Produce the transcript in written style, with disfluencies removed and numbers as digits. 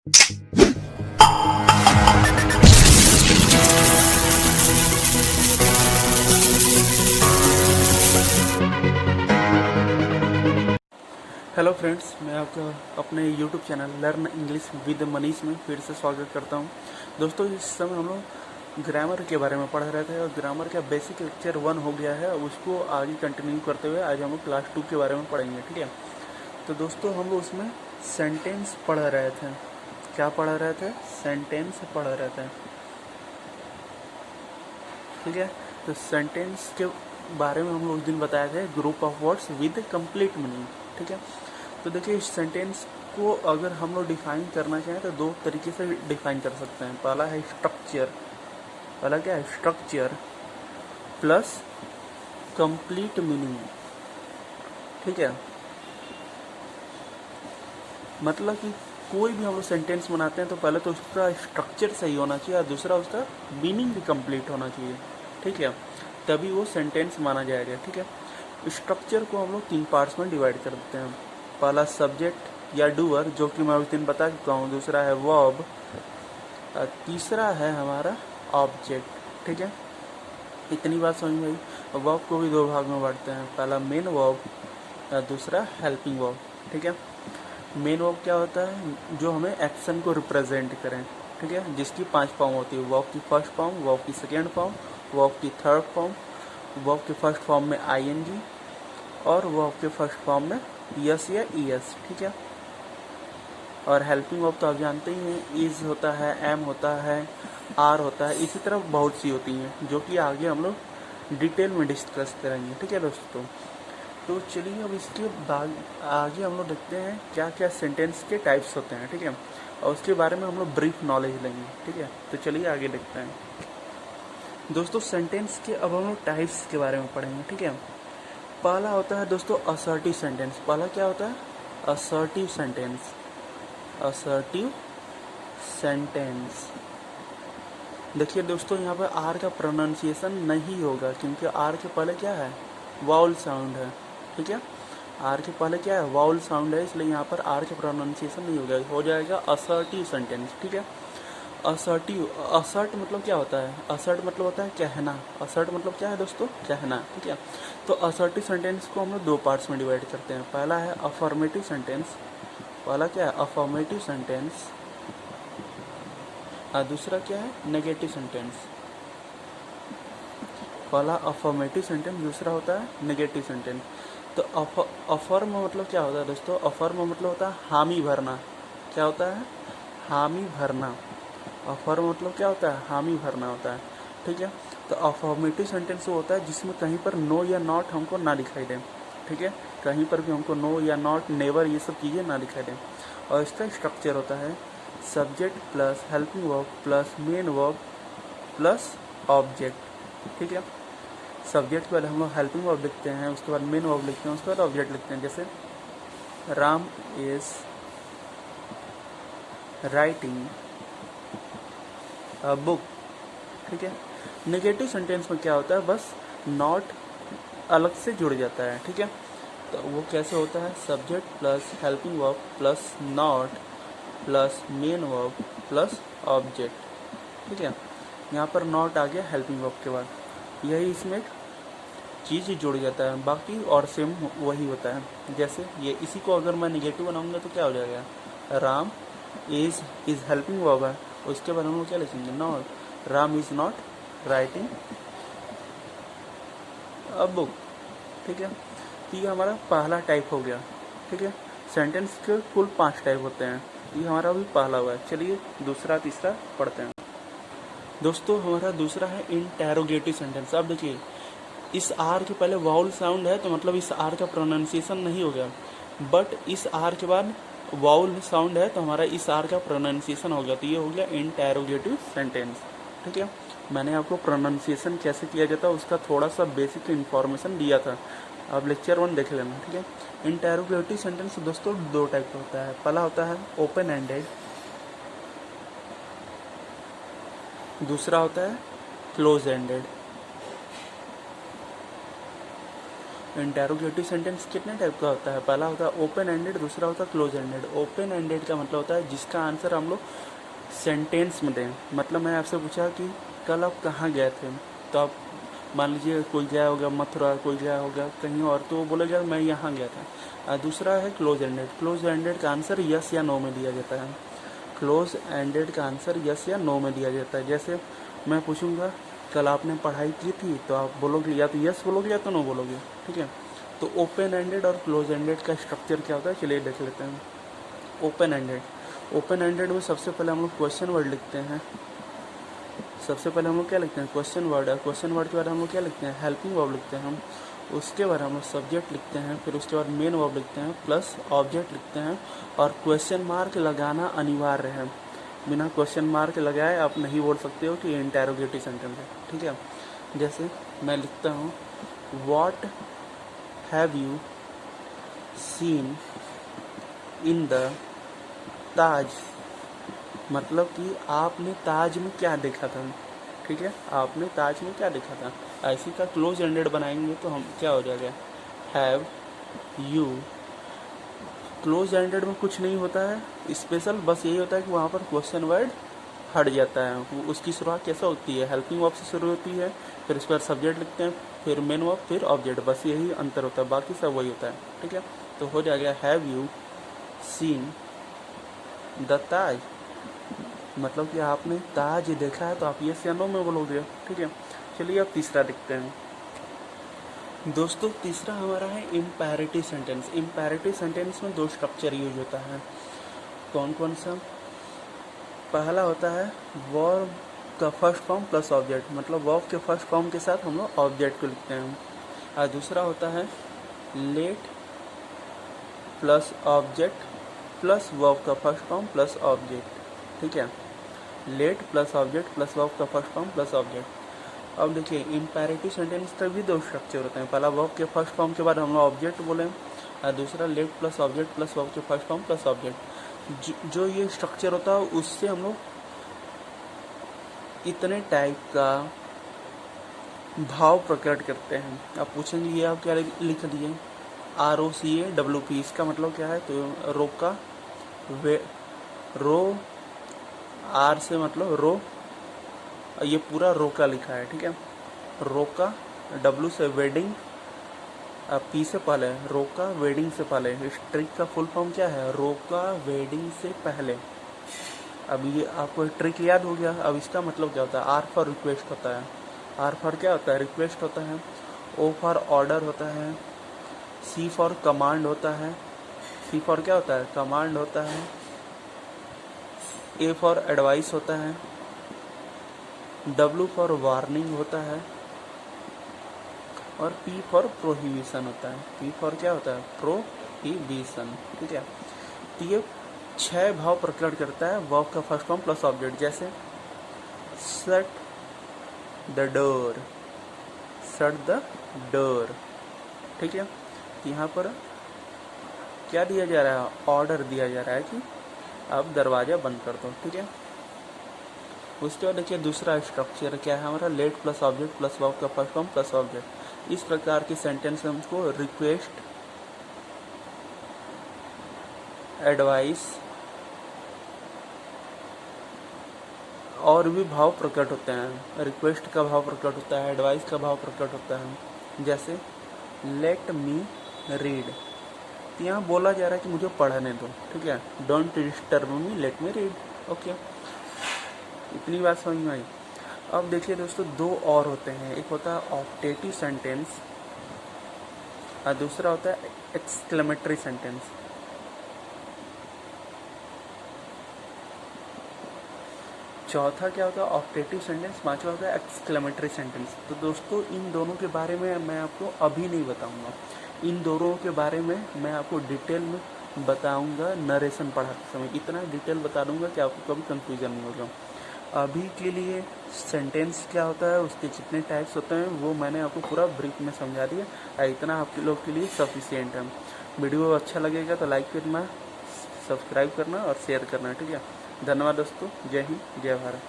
Hello friends, मैं आपका अपने YouTube channel learn English with Manish में फिर से स्वागत करता हूं। दोस्तों, इस समय हम लोग ग्रामर के बारे में पढ़ रहे थे और ग्रामर का बेसिक लेक्चर 1 हो गया है। उसको आगे कंटिन्यू करते हुए आज हम लोग क्लास 2 के बारे में पढ़ेंगे, ठीक है। तो दोस्तों, हम लोग उसमें सेंटेंस पढ़ रहे थे। क्या पढ़ रहे थे? सेंटेंस पढ़ रहे थे, ठीक है। तो सेंटेंस के बारे में हम लोग उस दिन बताए थे group of words with complete meaning, ठीक है। तो देखिए, इस सेंटेंस को अगर हम लोग डिफाइन करना चाहें तो दो तरीके से डिफाइन कर सकते हैं। पहला है स्ट्रक्चर। पहला क्या है? स्ट्रक्चर प्लस कंप्लीट मीनिंग, ठीक है। मतलब कि कोई भी हम लोग सेंटेंस बनाते हैं तो पहले तो उसका स्ट्रक्चर सही होना चाहिए और दूसरा उसका मीनिंग भी कंप्लीट होना चाहिए, ठीक है। तभी वो सेंटेंस माना जाएगा, ठीक है। स्ट्रक्चर को हम लोग 3 पार्ट्स में डिवाइड कर देते हैं। पहला सब्जेक्ट या डूअर, जो कि मैं उस दिन बता चुका हूँ। दूसरा है वर्ब, तीसरा है हमारा ऑब्जेक्ट, ठीक है। इतनी बात समझ में आई। वर्ब को भी 2 भाग में बांटते हैं। पहला मेन वर्ब और दूसरा हेल्पिंग वर्ब, ठीक है। मेन वर्ब क्या होता है? जो हमें एक्शन को रिप्रेजेंट करें, ठीक है। जिसकी 5 फॉर्म होती है। वर्ब की फर्स्ट फॉर्म, वर्ब की सेकेंड फॉर्म, वर्ब की थर्ड फॉर्म, वर्ब के फर्स्ट फॉर्म में आईएनजी और वर्ब के फर्स्ट फॉर्म में यस या ईएस, ठीक है। और हेल्पिंग वर्ब तो आप जानते ही हैं, इज होता है, एम होता है, आर होता है। इसी तरह बहुत सी होती हैं जो कि आगे हम लोग डिटेल में डिस्कस करेंगे, ठीक है दोस्तों। तो चलिए अब इसके बाद आगे हम लोग देखते हैं क्या क्या सेंटेंस के टाइप्स होते हैं, ठीक है। और उसके बारे में हम लोग ब्रीफ नॉलेज लेंगे, ठीक है। तो चलिए आगे देखते हैं दोस्तों। सेंटेंस के अब हम लोग टाइप्स के बारे में पढ़ेंगे, ठीक है। पहला होता है दोस्तों असर्टिव सेंटेंस। पहला क्या होता है? Assertive sentence. Assertive sentence. देखिए दोस्तों, यहाँ पर आर का प्रोनाउंसिएशन नहीं होगा क्योंकि आर के पहले क्या है? वाउल साउंड है, ठीक है। आर के पहले क्या है? वाउल साउंड है, इसलिए यहाँ पर आर का प्रोनाउंसिएशन नहीं होगा, हो जाएगा असर्टिव सेंटेंस, ठीक है। असर्टिव, असर्ट मतलब क्या होता है? असर्ट मतलब होता है कहना। असर्ट मतलब क्या है दोस्तों? कहना, ठीक है। तो असर्टिव सेंटेंस को हम लोग 2 पार्ट्स में डिवाइड करते हैं। पहला है अफर्मेटिव सेंटेंस। पहला क्या है? Affirmative sentence. और दूसरा क्या है? Negative sentence. पहला अफर्मेटिव सेंटेंस, दूसरा होता है नेगेटिव सेंटेंस। तो अफर्म मतलब क्या होता है दोस्तों? अफर्म मतलब होता है हामी भरना। क्या होता है? हामी भरना। अफर्म मतलब क्या होता है? हामी भरना होता है, ठीक है। तो अफर्मेटिव सेंटेंस वो होता है जिसमें कहीं पर नो या नॉट हमको ना दिखाई दे, ठीक है। कहीं पर भी हमको नो या नॉट, नेवर, ये सब चीज़ें ना दिखाई दें। और इसका स्ट्रक्चर होता है subject plus helping verb plus main verb plus object, ठीक है। सब्जेक्ट के बाद हम लोग हेल्पिंग वर्ब लिखते हैं, उसके बाद मेन वर्ब लिखते हैं, उसके बाद ऑब्जेक्ट लिखते हैं। जैसे Ram is writing a book, ठीक है। नेगेटिव सेंटेंस में क्या होता है? बस नॉट अलग से जुड़ जाता है, ठीक है। तो वो कैसे होता है? Subject plus helping verb plus not plus main verb plus object, ठीक है। यहाँ पर नॉट आ गया हेल्पिंग वर्ब के बाद, यही इसमें एक चीज़ जुड़ जाता है, बाकी और सेम वही होता है। जैसे ये, इसी को अगर मैं नेगेटिव बनाऊंगा तो क्या हो जाएगा? राम इज हेल्पिंग वर्ब है, उसके बाद हम लोग क्या लिखेंगे? Not. Ram is not writing a book, ठीक है। तो ये हमारा पहला टाइप हो गया, ठीक है। सेंटेंस के कुल 5 टाइप होते हैं, ये हमारा भी पहला हुआ है। चलिए दूसरा तीसरा पढ़ते हैं दोस्तों। हमारा दूसरा है इंटेरोगेटिव सेंटेंस। अब देखिए, इस आर के पहले वाउल साउंड है तो मतलब इस आर का प्रोनाउंसिएशन नहीं होगा, बट इस आर के बाद वाउल साउंड है तो हमारा इस आर का प्रोनाउंसिएशन होगा। तो ये हो गया इंटेरोगेटिव सेंटेंस, ठीक है। मैंने आपको प्रोनाउंसिएशन कैसे किया जाता है उसका थोड़ा सा बेसिक इन्फॉर्मेशन दिया था, अब लेक्चर 1 देख लेना, ठीक है। इंटेरोगेटिव सेंटेंस दोस्तों 2 टाइप का होता है। पहला होता है ओपन एंडेड, दूसरा होता है क्लोज एंडेड। इंटेरोगेटिव सेंटेंस कितने टाइप का होता है? पहला होता है ओपन एंडेड, दूसरा होता है क्लोज एंडेड। ओपन एंडेड का मतलब होता है जिसका आंसर हम लोग सेंटेंस में दें। मतलब मैं आपसे पूछा कि कल आप कहाँ गए थे, तो आप मान लीजिए कोई गया होगा मथुरा, कोई गया होगा कहीं और, तो वो बोलेगा मैं यहाँ गया था। दूसरा है क्लोज एंडेड। क्लोज एंडेड का आंसर यस या नो में दिया जाता है। क्लोज एंडेड का आंसर यस या नो में दिया जाता है। जैसे मैं पूछूंगा कल आपने पढ़ाई की थी, तो आप बोलोगे या तो यस बोलोगे या तो नो बोलोगे, ठीक है। तो ओपन एंडेड और क्लोज एंडेड का स्ट्रक्चर क्या होता है, चलिए देख लेते हैं। ओपन एंडेड में सबसे पहले हम लोग क्वेश्चन वर्ड लिखते हैं। सबसे पहले हम लोग क्या लिखते हैं, क्वेश्चन वर्ड। और क्वेश्चन वर्ड के बाद हम लोग क्या लिखते हैं, हेल्पिंग वर्ब लिखते हैं हम। उसके बाद हम लोग सब्जेक्ट लिखते हैं, फिर उसके बाद मेन वर्ब लिखते हैं, प्लस ऑब्जेक्ट लिखते हैं। और क्वेश्चन मार्क लगाना अनिवार्य है। बिना क्वेश्चन मार्क लगाए आप नहीं बोल सकते हो कि इंटेरोगेटिव सेंटेंस है, ठीक है। जैसे मैं लिखता हूँ what have you seen in the Taj, मतलब कि आपने ताज में क्या देखा था, ठीक है। आपने ताज में क्या देखा था। ऐसी का क्लोज एंडेड बनाएंगे तो हम क्या हो जाएगा, हैव यू। क्लोज एंडेड में कुछ नहीं होता है स्पेशल, बस यही होता है कि वहाँ पर क्वेश्चन वर्ड हट जाता है। उसकी शुरुआत कैसे होती है, हेल्पिंग वर्ब से शुरू होती है, फिर उसके बाद सब्जेक्ट लिखते हैं, फिर मेन वर्ब, फिर ऑब्जेक्ट, बस यही अंतर होता है, बाकी सब वही होता है, ठीक है। तो हो जाएगा have you seen the Taj, मतलब कि आपने ताज देखा है, तो आप यस या नो में बोलोगे, ठीक है। चलिए अब तीसरा देखते हैं दोस्तों। तीसरा हमारा है इम्पेरेटिव सेंटेंस। इम्पेरेटिव सेंटेंस में दो स्ट्रक्चर यूज होता है। कौन कौन सा? पहला होता है वर्ब का फर्स्ट फॉर्म प्लस ऑब्जेक्ट, मतलब वर्ब के फर्स्ट फॉर्म के साथ हम लोग ऑब्जेक्ट को लिखते हैं। और दूसरा होता है late plus object plus verb का फर्स्ट फॉर्म प्लस ऑब्जेक्ट, ठीक है। Late plus object plus verb का फर्स्ट फॉर्म प्लस ऑब्जेक्ट। अब देखिए इम्पेरेटिव सेंटेंस तक भी दो स्ट्रक्चर होते हैं। पहला वर्ब के फर्स्ट फॉर्म के बाद हम लोग ऑब्जेक्ट बोले, और दूसरा late plus object plus verb के फर्स्ट फॉर्म प्लस ऑब्जेक्ट। जो ये स्ट्रक्चर होता है उससे हम लोग इतने टाइप का भाव प्रकट करते हैं। आप पूछेंगे ये आप क्या लिख दिए, ROCAWP, इसका मतलब क्या है, तो रोका रो, आर से मतलब रो, ये पूरा रोका लिखा है, ठीक है। रोका, W से वेडिंग, पी से पहले, रोका वेडिंग से पहले। इस ट्रिक का फुल फॉर्म क्या है, रोका वेडिंग से पहले। अब ये आपको ट्रिक याद हो गया। अब इसका मतलब क्या होता है, R फॉर रिक्वेस्ट होता है। R फॉर क्या होता है, रिक्वेस्ट होता है। O फॉर ऑर्डर होता है। C फॉर कमांड होता है। C फॉर क्या होता है, कमांड होता है। A फॉर एडवाइस होता है। W फॉर वार्निंग होता है। और P फॉर प्रोहिबिशन होता है। P फॉर क्या होता है, प्रोहिबिशन, ठीक है। तो ये 6 भाव प्रकट करता है वर्ब का फर्स्ट फॉर्म प्लस ऑब्जेक्ट। जैसे shut the door, shut the door, ठीक है। यहाँ पर क्या दिया जा रहा है, ऑर्डर दिया जा रहा है कि आप दरवाज़ा बंद कर दो, ठीक है। उसके बाद देखिए दूसरा स्ट्रक्चर क्या है हमारा, late plus object plus verb का फर्स्ट फॉर्म प्लस ऑब्जेक्ट। इस प्रकार के सेंटेंस में हमको रिक्वेस्ट, एडवाइस और भी भाव प्रकट होते हैं। रिक्वेस्ट का भाव प्रकट होता है, एडवाइस का भाव प्रकट होता है। जैसे लेट मी रीड, तो यहाँ बोला जा रहा है कि मुझे पढ़ने दो, ठीक है। Don't disturb me, let me read, okay. इतनी बात समझ में आई। अब देखिए दोस्तों दो और होते हैं, एक होता है ऑप्टेटिव सेंटेंस और दूसरा होता है एक्सक्लेमेटरी सेंटेंस। चौथा क्या होता है, ऑप्टेटिव सेंटेंस। पांचवा होता है एक्सक्लेमेटरी सेंटेंस। तो दोस्तों इन दोनों के बारे में मैं आपको अभी नहीं बताऊंगा। इन दोनों के बारे में मैं आपको डिटेल में बताऊंगा नरेशन पढ़ाते समय। इतना डिटेल बता दूंगा कि आपको कभी कंफ्यूजन नहीं होगा। अभी के लिए सेंटेंस क्या होता है, उसके जितने टाइप्स होते हैं वो मैंने आपको पूरा ब्रीफ में समझा दिया। इतना आपके लोग के लिए सफिशिएंट है। वीडियो अच्छा लगेगा तो लाइक करना, सब्सक्राइब करना और शेयर करना, ठीक है। धन्यवाद दोस्तों। जय हिंद, जय भारत।